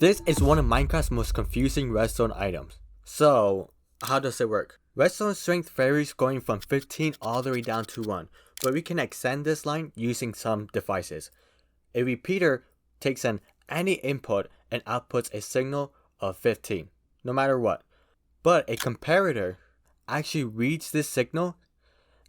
This is one of Minecraft's most confusing redstone items. So, how does it work? Redstone strength varies going from 15 all the way down to 1, but we can extend this line using some devices. A repeater takes in any input and outputs a signal of 15, no matter what. But a comparator actually reads this signal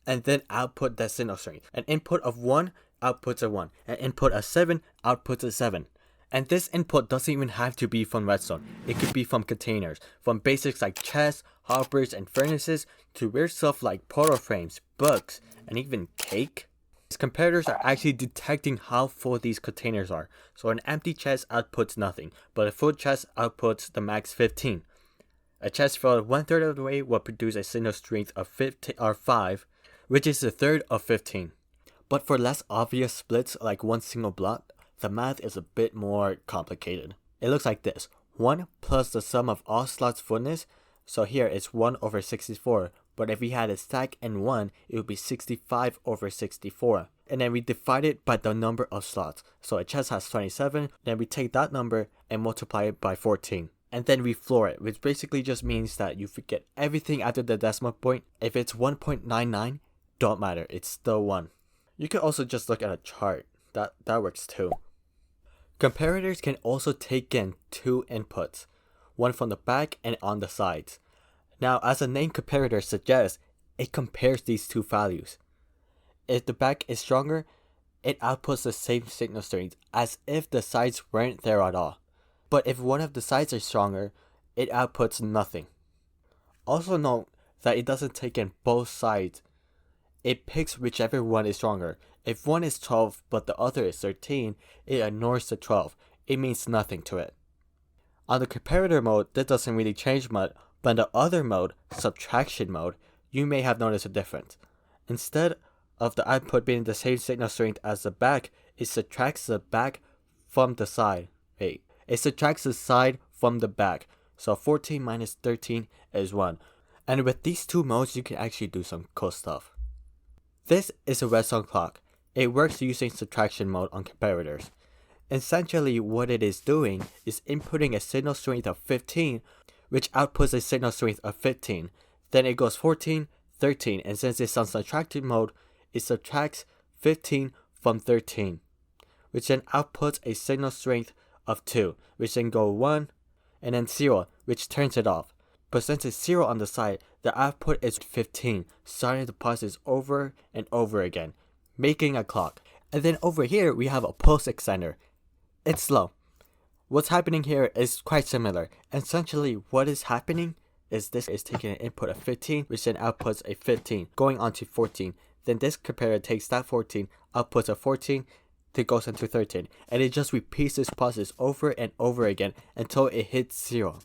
and then output that signal strength. An input of 1 outputs a 1, an input of 7 outputs a 7. And this input doesn't even have to be from redstone. It could be from containers, from basics like chests, hoppers, and furnaces, to weird stuff like portal frames, books, and even cake. These comparators are actually detecting how full these containers are. So an empty chest outputs nothing, but a full chest outputs the max 15. A chest filled 1/3 of the way will produce a signal strength of 5, which is a third of 15. But for less obvious splits like one single block, the math is a bit more complicated. It looks like this: 1 plus the sum of all slots fullness. So here it's 1 over 64, but if we had a stack and 1, it would be 65 over 64. And then we divide it by the number of slots. So a chest has 27, then we take that number and multiply it by 14. And then we floor it, which basically just means that you forget everything after the decimal point. If it's 1.99, don't matter, it's still 1. You can also just look at a chart. That works too. Comparators can also take in 2 inputs, one from the back and on the sides. Now, as the name comparator suggests, it compares these two values. If the back is stronger, it outputs the same signal strength as if the sides weren't there at all. But if one of the sides are stronger, it outputs nothing. Also note that it doesn't take in both sides. It picks whichever one is stronger. If one is 12 but the other is 13, it ignores the 12. It means nothing to it. On the comparator mode, that doesn't really change much, but in the other mode, subtraction mode, you may have noticed a difference. Instead of the output being the same signal strength as the back, it subtracts the back from the side. It subtracts the side from the back. So 14 minus 13 is 1. And with these two modes, you can actually do some cool stuff. This is a redstone clock. It works using subtraction mode on comparators. Essentially, what it is doing is inputting a signal strength of 15, which outputs a signal strength of 15. Then it goes 14, 13, and since it's on subtraction mode, it subtracts 15 from 13, which then outputs a signal strength of 2, which then go 1, and then 0, which turns it off. But since it's 0 on the side, the output is 15, starting the process over and over again, making a clock. And then over here, we have a pulse extender. It's slow. What's happening here is quite similar. Essentially, what is happening is this is taking an input of 15, which then outputs a 15, going on to 14. Then this comparator takes that 14, outputs a 14, then goes into 13. And it just repeats this process over and over again until it hits 0.